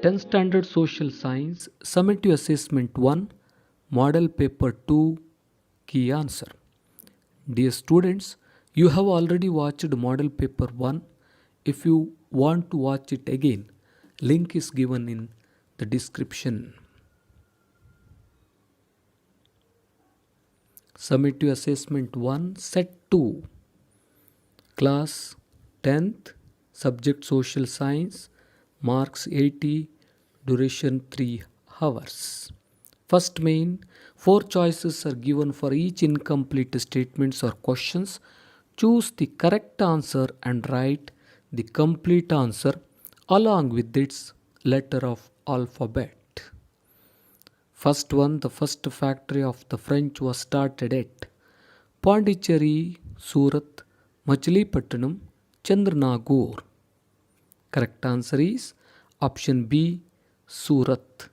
10th Standard Social Science, Summative Assessment 1, Model Paper 2, Key Answer. Dear students, you have already watched Model Paper 1. If you want to watch it again, link is given in the description. Summative Assessment 1, Set 2, Class 10th, Subject Social Science, Marks 80, Duration 3 hours. First main, 4 choices are given for each incomplete statements or questions. Choose the correct answer and write the complete answer along with its letter of alphabet. First one, the first factory of the French was started at Pondicherry, Surat, Machilipattanam, Chandranagore. Correct answer is option B, Surat.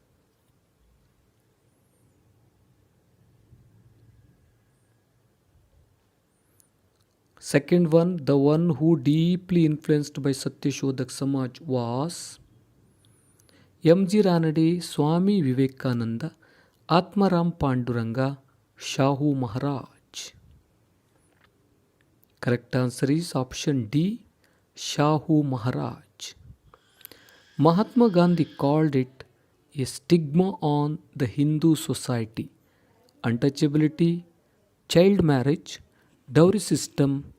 Second one, the one who deeply influenced by Satyashodak Samaj was M.G. Ranade, Swami Vivekananda, Atmaram Panduranga, Shahu Maharaj. Correct answer is option D, Shahu Maharaj. Mahatma Gandhi called it a stigma on the Hindu society: untouchability, child marriage, dowry system,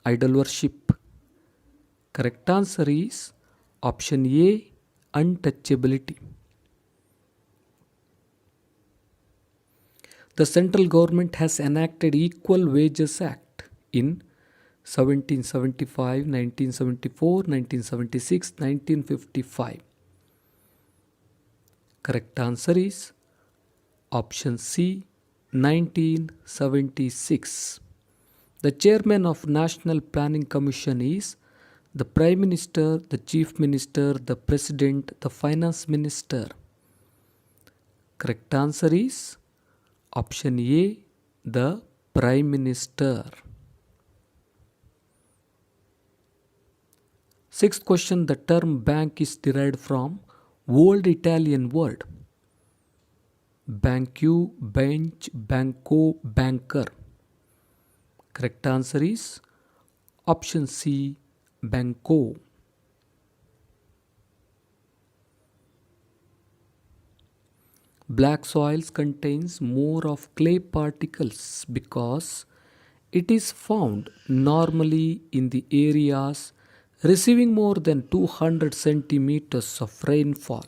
idol worship. Correct answer is option A, untouchability. The central government has enacted Equal Wages Act in 1775, 1974, 1976, 1955. Correct answer is option C, 1976. The chairman of National Planning Commission is the Prime Minister, the Chief Minister, the President, the Finance Minister. Correct answer is option A, the Prime Minister. Sixth question, the term bank is derived from Old Italian word bancu, bench, banco, banker. Correct answer is option C, banco. Black soils contains more of clay particles because it is found normally in the areas receiving more than 200 centimeters of rainfall.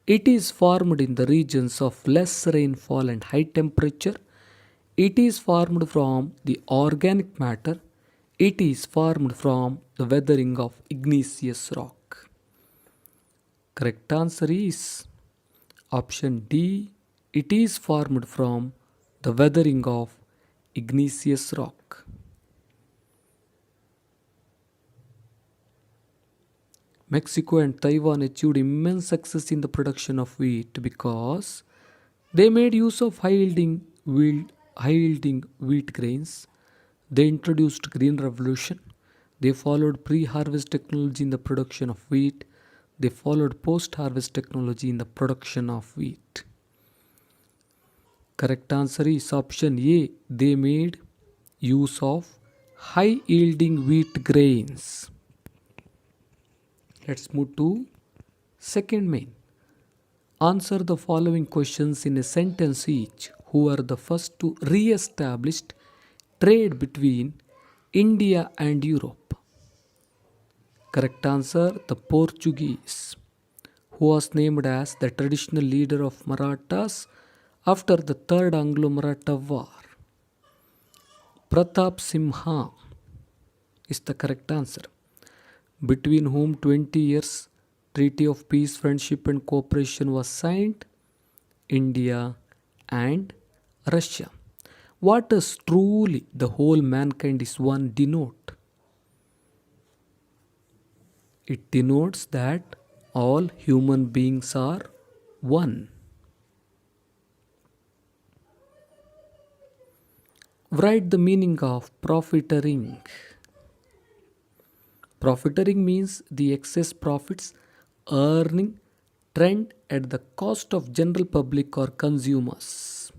It is formed in the regions of less rainfall and high temperature. It is formed from the organic matter. It is formed from the weathering of igneous rock. Correct answer is option D. It is formed from the weathering of igneous rock. Mexico and Taiwan achieved immense success in the production of wheat because they made use of high-yielding wheat grains. They introduced green revolution. They followed pre-harvest technology in the production of wheat. They followed post-harvest technology in the production of wheat. Correct answer is option A. They made use of high-yielding wheat grains. Let's move to second main. Answer the following questions in a sentence each. Who are the first to re-establish trade between India and Europe? Correct answer, the Portuguese. Who was named as the traditional leader of Marathas after the Third Anglo-Maratha War? Pratap Simha is the correct answer. Between whom 20 years Treaty of Peace, Friendship and Cooperation was signed? India and Russia. What does truly the whole mankind is one denote? It denotes that all human beings are one. Write the meaning of profiteering. Profiteering means the excess profits earning trend at the cost of general public or consumers.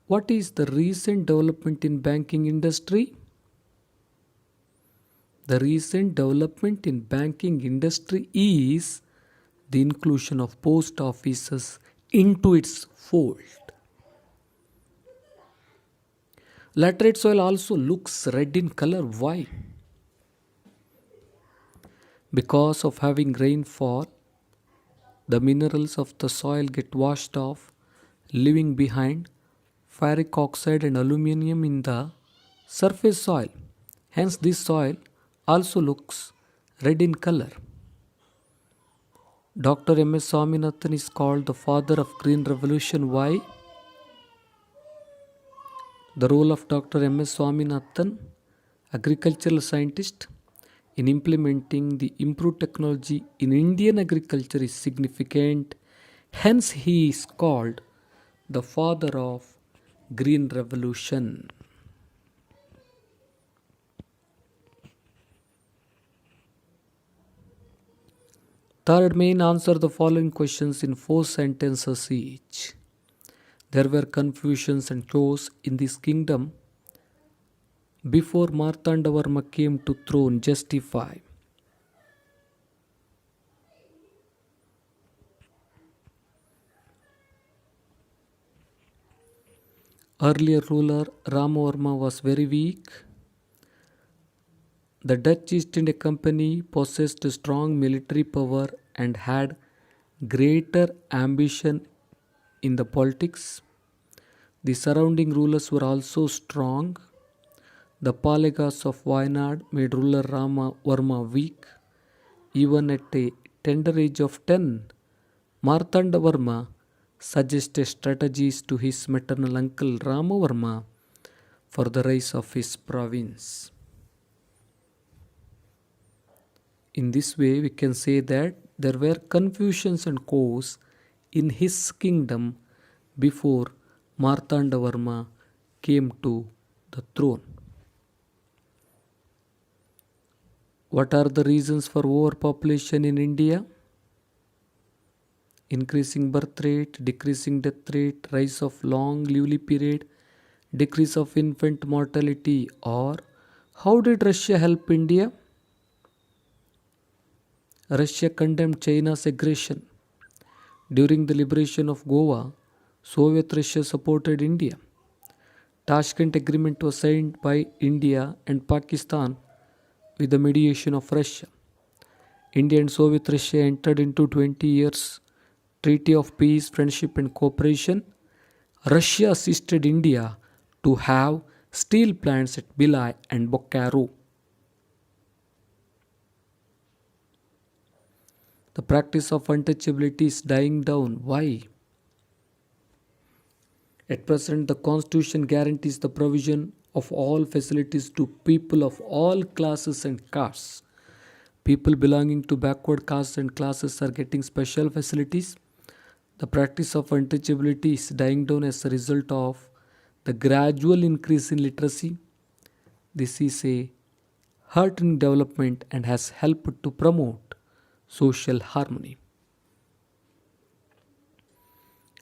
What is the recent development in banking industry? The recent development in banking industry is the inclusion of post offices into its fold. Laterite soil also looks red in color. Why? Because of having rainfall, the minerals of the soil get washed off, leaving behind ferric oxide and aluminium in the surface soil. Hence, this soil also looks red in color. Dr. M.S. Swaminathan is called the father of Green Revolution. Why? The role of Dr. M.S. Swaminathan, agricultural scientist, in implementing the improved technology in Indian agriculture is significant. Hence, he is called the father of Green Revolution. Third main, answer the following questions in 4 sentences each. There were confusions and chaos in this kingdom before Martandavarma came to throne. Justify. Earlier ruler Ramavarma was very weak. The Dutch East India Company possessed strong military power and had greater ambition in the politics. The surrounding rulers were also strong. The Palagas of Wayanad made ruler Ramavarma weak. Even at a tender age of 10, Martandavarma suggested strategies to his maternal uncle Ramavarma for the rise of his province. In this way, we can say that there were confusions and chaos in his kingdom before Martandavarma came to the throne. What are the reasons for overpopulation in India? Increasing birth rate, decreasing death rate, rise of long lively period, decrease of infant mortality, or how did Russia help India? Russia condemned China's aggression. During the liberation of Goa, Soviet Russia supported India. Tashkent Agreement was signed by India and Pakistan with the mediation of Russia. India and Soviet Russia entered into 20 years Treaty of Peace, Friendship and Cooperation. Russia assisted India to have steel plants at Bhilai and Bokaro. The practice of untouchability is dying down. Why? At present, the Constitution guarantees the provision of all facilities to people of all classes and castes. People belonging to backward castes and classes are getting special facilities. The practice of untouchability is dying down as a result of the gradual increase in literacy. This is a heartening development and has helped to promote social harmony.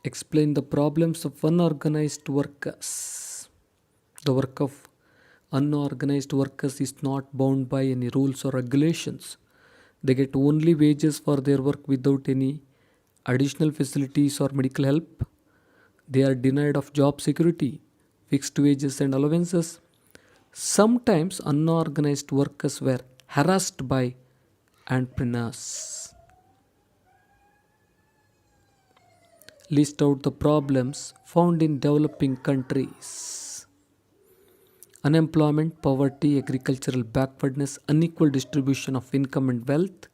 Explain the problems of unorganized workers. The work of unorganized workers is not bound by any rules or regulations. They get only wages for their work without any additional facilities or medical help. They are denied of job security, fixed wages and allowances. Sometimes unorganized workers were harassed by entrepreneurs. List out the problems found in developing countries. Unemployment, poverty, agricultural backwardness, unequal distribution of income and wealth,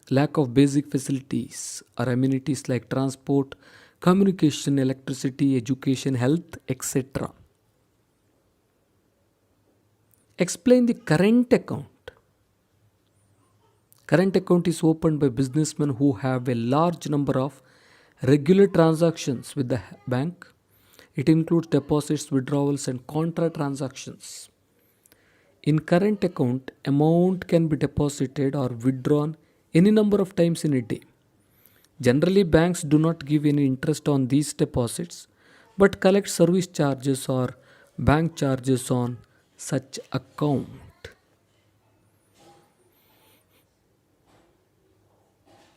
lack of basic facilities or amenities like transport, communication, electricity, education, health, etc. Explain the current account. Current account is opened by businessmen who have a large number of regular transactions with the bank. It includes deposits, withdrawals and contra transactions. In current account, amount can be deposited or withdrawn any number of times in a day. Generally, banks do not give any interest on these deposits but collect service charges or bank charges on such account.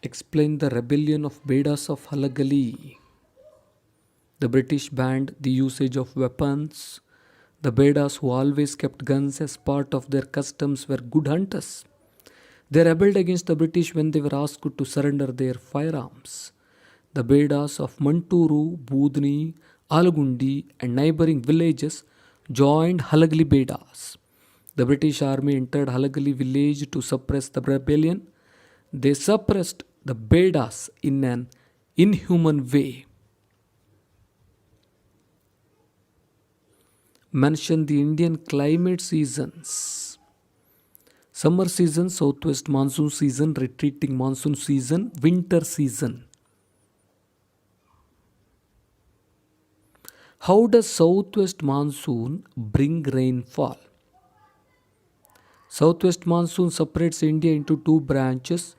Explain the rebellion of Bedas of Halagali. The British banned the usage of weapons. The Bedas, who always kept guns as part of their customs, were good hunters. They rebelled against the British when they were asked to surrender their firearms. The Bedas of Manturu, Budni, Alagundi, and neighboring villages joined Halagali Bedas. The British army entered Halagali village to suppress the rebellion. They suppressed the Bedas in an inhuman way. Mention the Indian climate seasons. Summer season, southwest monsoon season, retreating monsoon season, winter season. How does southwest monsoon bring rainfall? Southwest monsoon separates India into two branches.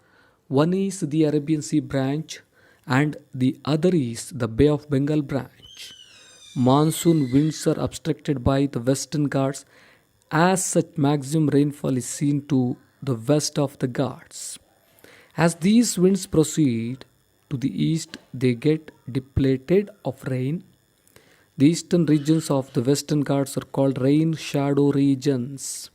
One is the Arabian Sea branch and the other is the Bay of Bengal branch. Monsoon winds are obstructed by the Western Ghats. As such, maximum rainfall is seen to the west of the Ghats. As these winds proceed to the east, they get depleted of rain. The eastern regions of the Western Ghats are called rain shadow regions.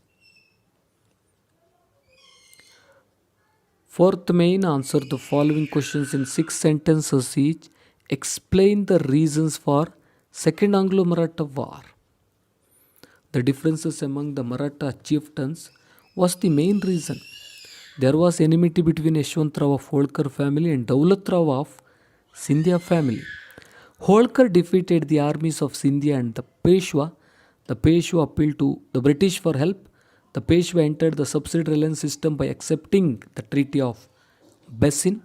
Fourth main, answer the following questions in 6 sentences each. Explain the reasons for Second Anglo-Maratha War. The differences among the Maratha chieftains was the main reason. There was enmity between Yashwantrao of Holkar family and Daulatrao of Scindia family. Holkar defeated the armies of Scindia and the Peshwa. The Peshwa appealed to the British for help. The Peshwa entered the subsidiary alliance system by accepting the Treaty of Bessin.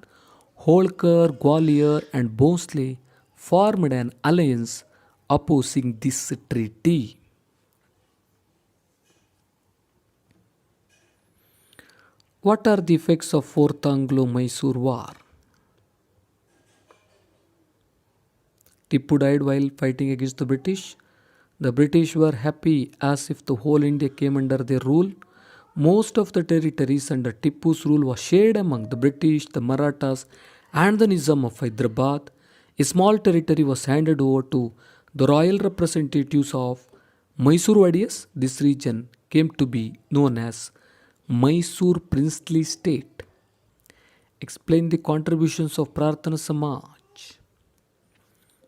Holkar, Gwalior and Bhosle formed an alliance opposing this treaty. What are the effects of Fourth Anglo-Mysore War? Tipu died while fighting against the British. The British were happy as if the whole India came under their rule. Most of the territories under Tipu's rule was shared among the British, the Marathas and the Nizam of Hyderabad. A small territory was handed over to the royal representatives of Mysore Vadiyas. This region came to be known as Mysore Princely State. Explain the contributions of Prarthana Samaj.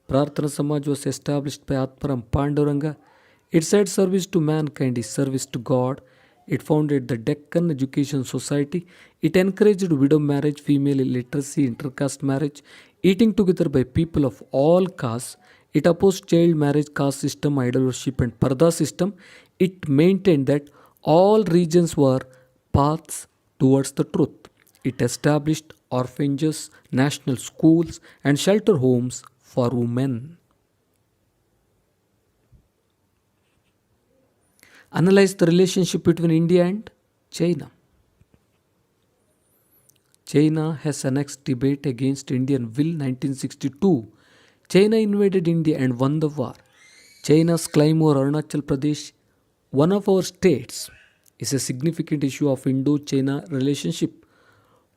Prarthana Samaj was established by Atmaram Panduranga. It said service to mankind is service to God. It founded the Deccan Education Society. It encouraged widow marriage, female illiteracy, intercaste marriage, eating together by people of all castes. It opposed child marriage, caste system, idol worship and parda system. It maintained that all regions were paths towards the truth. It established orphanages, national schools and shelter homes for women. Analyze the relationship between India and China. China has annexed Tibet against Indian will 1962. China invaded India and won the war. China's claim over Arunachal Pradesh, one of our states, is a significant issue of Indo-China relationship.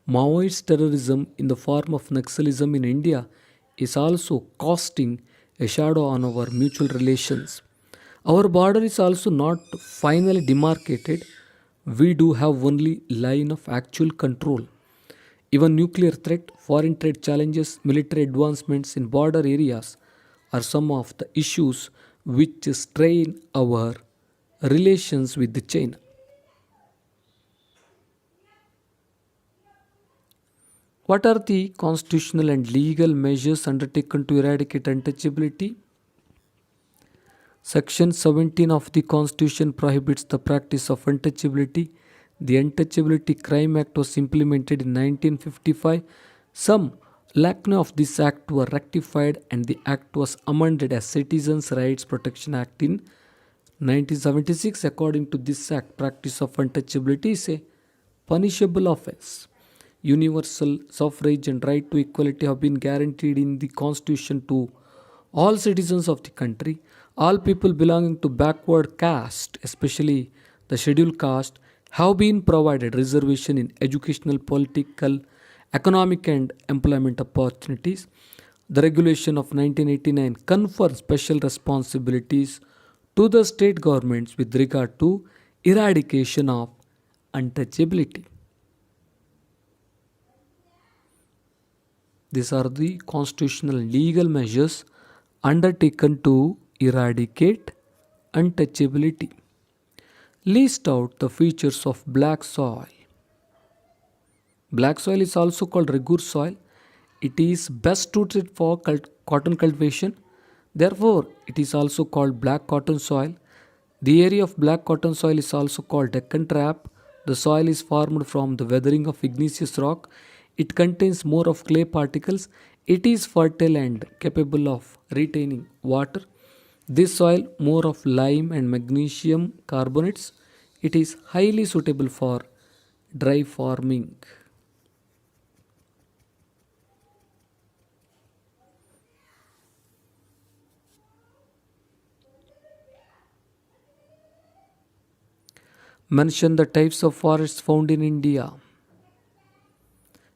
Maoist terrorism in the form of Naxalism in India is also casting a shadow on our mutual relations. Our border is also not finally demarcated. We do have only line of actual control. Even nuclear threat, foreign trade challenges, military advancements in border areas are some of the issues which strain our relations with China. What are the constitutional and legal measures undertaken to eradicate untouchability? Section 17 of the Constitution prohibits the practice of untouchability. The Untouchability Crime Act was implemented in 1955. Some lacuna of this act were rectified and the act was amended as Citizens' Rights Protection Act in 1976. According to this act, practice of untouchability is a punishable offense. universal suffrage and right to equality have been guaranteed in the constitution to all citizens of the country. All people belonging to backward caste, especially the scheduled caste, have been provided reservation in educational, political, economic and employment opportunities. The regulation of 1989 confers special responsibilities to the state governments with regard to eradication of untouchability. These are the constitutional legal measures undertaken to eradicate untouchability. List out the features of black soil. Black soil is also called regur soil. It is best suited for cotton cultivation. Therefore, it is also called black cotton soil. The area of black cotton soil is also called Deccan Trap. The soil is formed from the weathering of igneous rock. It contains more of clay particles. It is fertile and capable of retaining water. This soil more of lime and magnesium carbonates. It is highly suitable for dry farming. Mention the types of forests found in India.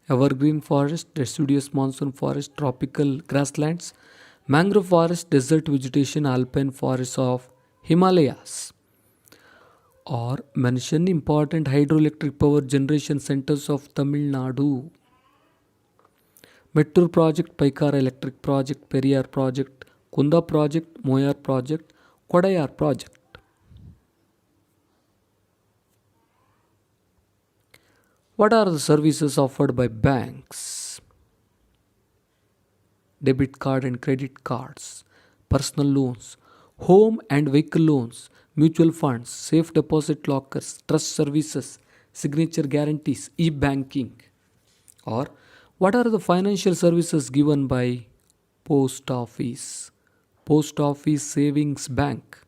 Evergreen forest, deciduous monsoon forest, tropical grasslands, mangrove forest, desert vegetation, alpine forests of Himalayas. Or mention important hydroelectric power generation centers of Tamil Nadu. Mettur project, Paikara electric project, Periyar project, Kunda project, Moyar project, Kodayar project. What are the services offered by banks? Debit card and credit cards, personal loans, home and vehicle loans, mutual funds, safe deposit lockers, trust services, signature guarantees, e-banking. Or what are the financial services given by post office? Post office savings bank,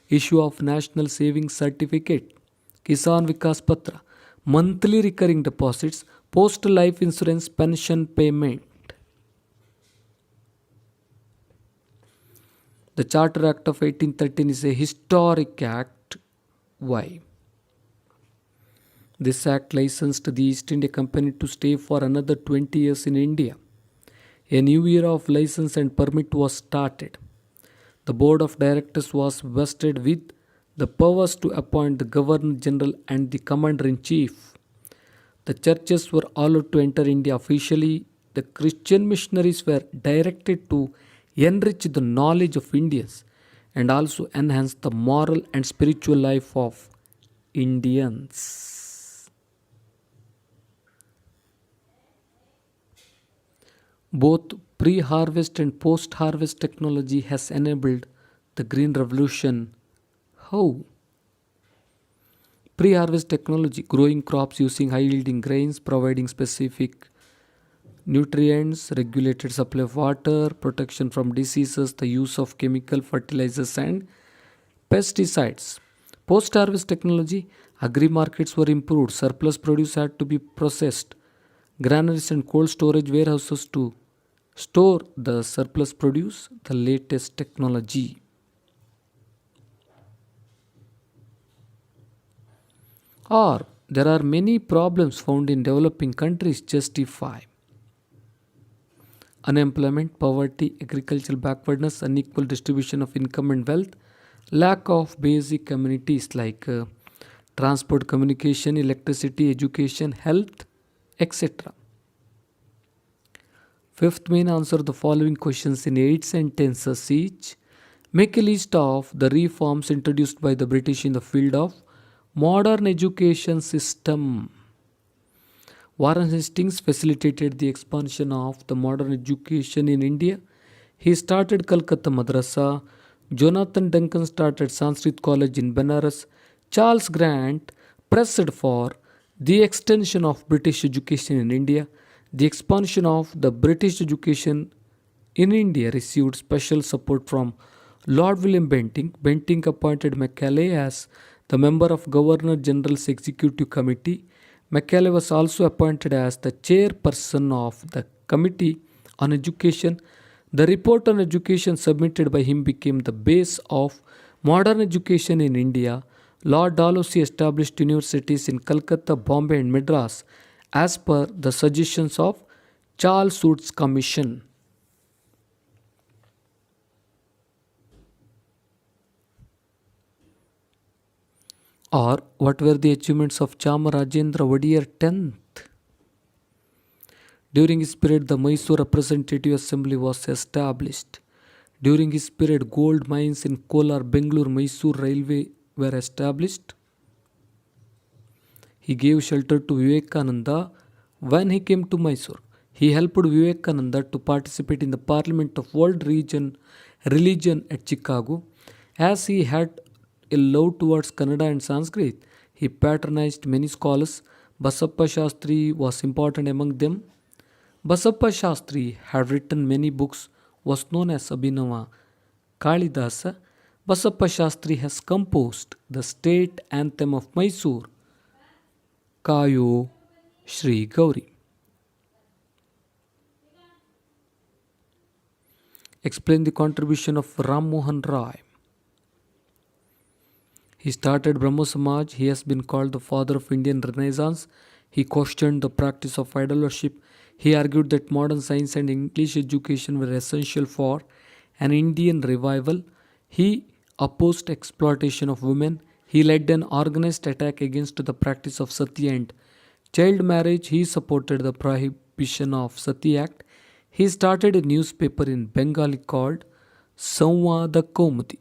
issue of national savings certificate, Kisan Vikas Patra, monthly recurring deposits, post life insurance, pension payment. The Charter Act of 1813 is a historic act. Why? This act licensed the East India Company to stay for another 20 years in India. A new era of license and permit was started. The board of directors was vested with the powers to appoint the Governor General and the Commander in Chief. The churches were allowed to enter India officially. The Christian missionaries were directed to enrich the knowledge of Indians and also enhance the moral and spiritual life of Indians. Both pre-harvest and post-harvest technology has enabled the green revolution. How? Pre-harvest technology, growing crops using high-yielding grains, providing specific nutrients, regulated supply of water, protection from diseases, the use of chemical fertilizers and pesticides. Post-harvest technology, agri-markets were improved, surplus produce had to be processed, granaries and cold storage warehouses to store the surplus produce, the latest technology. Or there are many problems found in developing countries justify unemployment, poverty, agricultural backwardness, unequal distribution of income and wealth, lack of basic amenities like transport, communication, electricity, education, health, etc. Fifth main, answer the following questions in 8 sentences each. Make a list of the reforms introduced by the British in the field of modern education system. Warren Hastings facilitated the expansion of the modern education in India. He started Calcutta Madrasa. Jonathan Duncan started Sanskrit College in Benares. Charles Grant pressed for the extension of British education in India. The expansion of the British education in India received special support from Lord William Bentinck. Bentinck appointed Macaulay as the member of Governor General's Executive Committee. Macaulay was also appointed as the chairperson of the Committee on Education. The report on education submitted by him became the base of modern education in India. Lord Dalhousie established universities in Calcutta, Bombay, and Madras as per the suggestions of Charles Wood's Commission. Or what were the achievements of Chamarajendra Wadiyar 10th? During his period, the Mysore Representative Assembly was established. During his period, gold mines in Kolar, Bangalore, Mysore Railway were established. He gave shelter to Vivekananda when he came to Mysore. He helped Vivekananda to participate in the Parliament of World Religion at Chicago. As he had a love towards Kannada and Sanskrit, he patronized many scholars. Basappa Shastri was important among them. Basappa Shastri had written many books, was known as Abhinava Kalidasa. Basappa Shastri has composed the state anthem of Mysore, Kayo Shri Gauri. Explain the contribution of Ram Mohan Rai. He started Brahmo Samaj. He has been called the father of Indian Renaissance. He questioned the practice of idol worship. He argued that modern science and English education were essential for an Indian revival. He opposed exploitation of women. He led an organized attack against the practice of sati and child marriage. He supported the prohibition of Sati Act. He started a newspaper in Bengali called Samvada Kaumudi.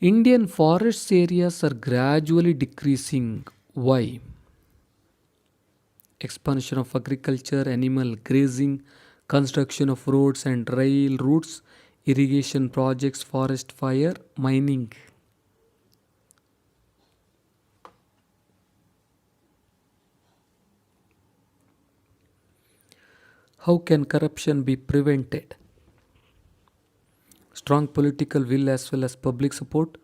Indian forest areas are gradually decreasing. Why? Expansion of agriculture, animal grazing, construction of roads and rail routes, irrigation projects, forest fire, mining. How can corruption be prevented? Strong political will as well as public support,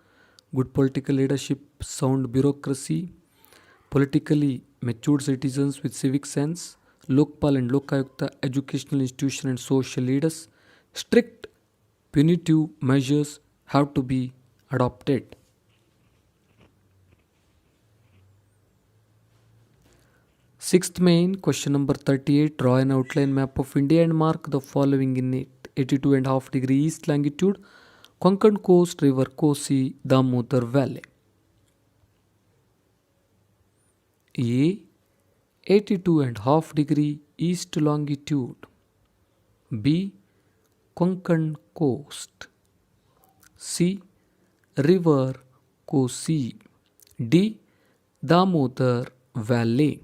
good political leadership, sound bureaucracy, politically matured citizens with civic sense, Lokpal and Lokayukta, educational institution and social leaders, strict punitive measures have to be adopted. Sixth main, question number 38. Draw an outline map of India and mark the following in it. 82.5 degree east longitude, Konkan coast, river Kosi, Damodar valley. A. 82.5 degree east longitude. B. Konkan coast. C. River Kosi. D. Damodar valley.